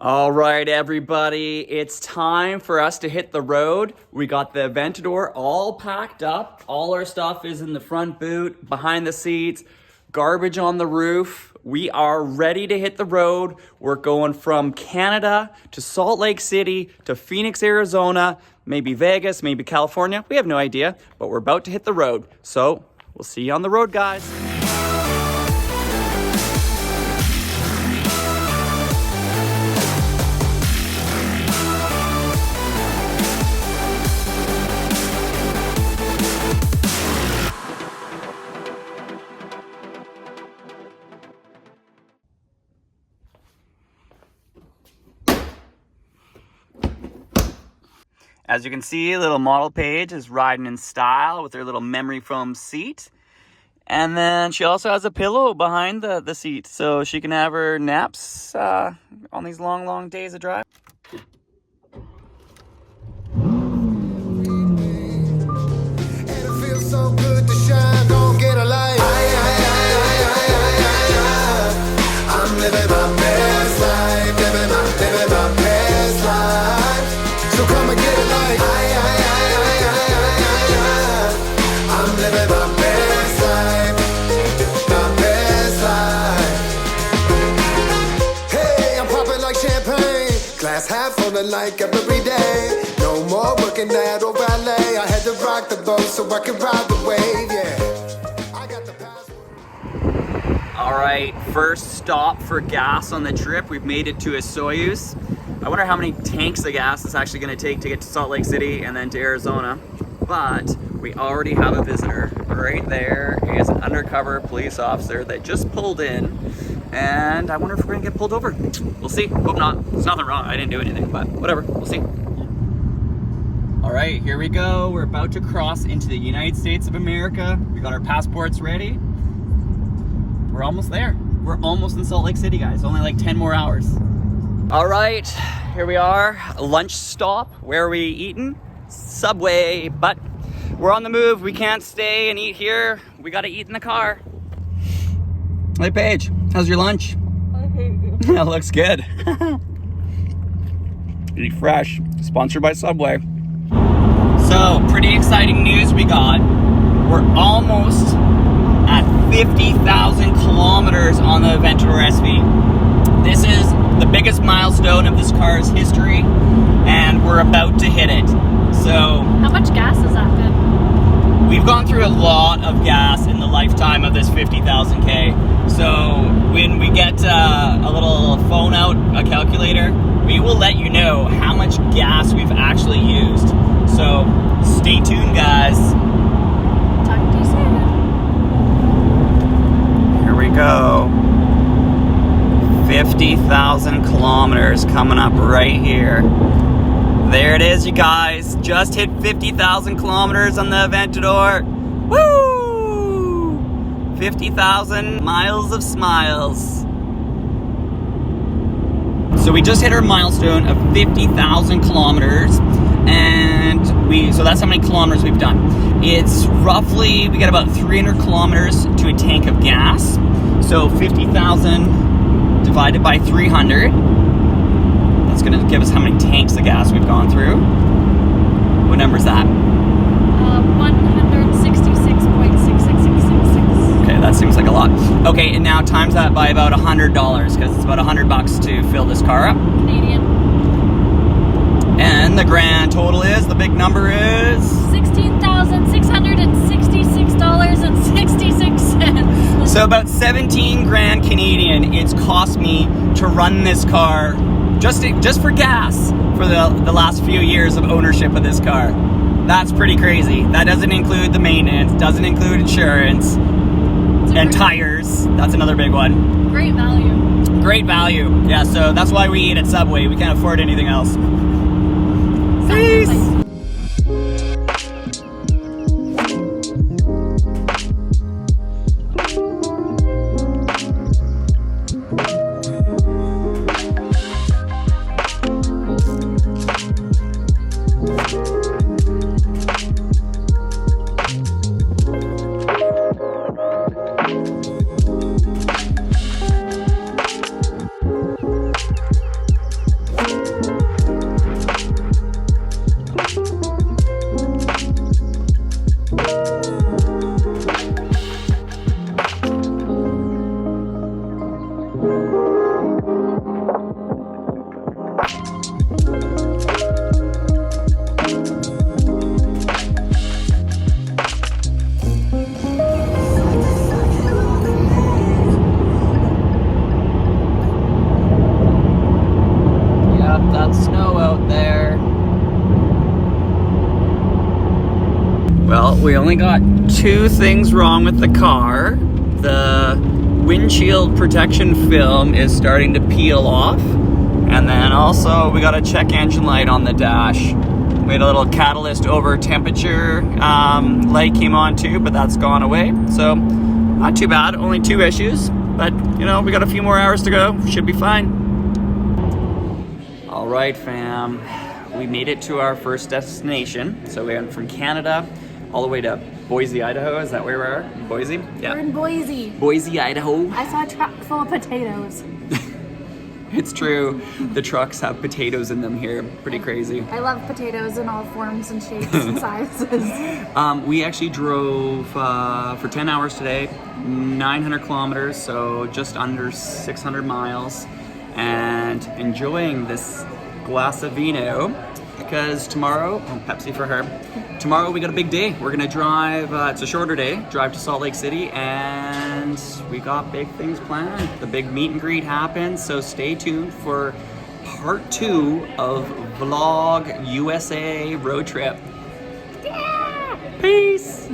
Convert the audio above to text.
All right, everybody, it's time for us to hit the road. We got the Aventador all packed up. All our stuff is in the front boot, behind the seats, garbage on the roof. We are ready to hit the road. We're going from Canada to Salt Lake City to Phoenix, Arizona, maybe Vegas, maybe California. We have no idea, but we're about to hit the road. So we'll see you on the road, guys. As you can see, little model Paige is riding in style with her little memory foam seat. And then she also has a pillow behind the seat so she can have her naps on these long days of drive. And it feels so good to shine, don't get a light. I'm living my best life, living my best life. So come and get a light. I'm living my best life, my best life. Hey, I'm popping like champagne, glass half full of like every day. No more working at or ballet. I had to rock the boat so I could ride the wave, yeah. I got the password. All right, first stop for gas on the trip. We've made it to a Soyuz. I wonder how many tanks of gas it's actually going to take to get to Salt Lake City and then to Arizona. But we already have a visitor. Right there is an undercover police officer that just pulled in. And I wonder if we're going to get pulled over. We'll see. Hope not. There's nothing wrong. I didn't do anything, but whatever. We'll see. All right, here we go. We're about to cross into the United States of America. We got our passports ready. We're almost there. We're almost in Salt Lake City, guys. Only like 10 more hours. All right, here we are, lunch stop. Where are we eating? Subway, but we're on the move. We can't stay and eat here. We gotta eat in the car. Hey Paige, how's your lunch? I hate you. That looks good. Eat fresh, sponsored by Subway. So, pretty exciting news we got. We're almost at 50,000 kilometers on the Aventador SV. This is the biggest milestone of this car's history, and we're about to hit it. So, how much gas has that been? We've gone through a lot of gas in the lifetime of this 50,000K. So when we get a little phone out, a calculator, we will let you know how much gas we've actually used. So stay tuned, guys. Talk to you soon. Here we go. 50,000 kilometers coming up right here. There it is, you guys. Just hit 50,000 kilometers on the Aventador. Woo! 50,000 miles of smiles. So we just hit our milestone of 50,000 kilometers, and so that's how many kilometers we've done. It's roughly, we got about 300 kilometers to a tank of gas. So 50,000 divided by 300. That's going to give us how many tanks of gas we've gone through. What number is that? 166.6666. Okay, that seems like a lot. Okay, and now times that by about $100, because it's about $100 to fill this car up. Canadian. And the grand total is, the big number is? $16,666.66. So about 17 grand Canadian it's cost me to run this car just for gas for the last few years of ownership of this car. That's pretty crazy. That doesn't include the maintenance, doesn't include insurance and tires. That's another big one. Great value. Great value. Yeah, so that's why we eat at Subway. We can't afford anything else. Peace. that snow out there. Well, we only got 2 things wrong with the car. The windshield protection film is starting to peel off. And then also we got a check engine light on the dash. We had a little catalyst over temperature light came on too, but that's gone away. So not too bad, only 2 issues. But you know, we got a few more hours to go, should be fine. All right, fam, we made it to our first destination. So we went from Canada all the way to Boise, Idaho. Is that where we are? Boise? Yeah. We're in Boise. Boise, Idaho. I saw a truck full of potatoes. It's true. The trucks have potatoes in them here. Pretty crazy. I love potatoes in all forms and shapes and sizes. We actually drove for 10 hours today, 900 kilometers, so just under 600 miles, and enjoying this glass of vino because tomorrow, Pepsi for her, tomorrow we got a big day. We're gonna drive, it's a shorter day, drive to Salt Lake City, and we got big things planned. The big meet and greet happens, so stay tuned for part 2 of Vlog U.S.A. road trip. Yeah! Peace!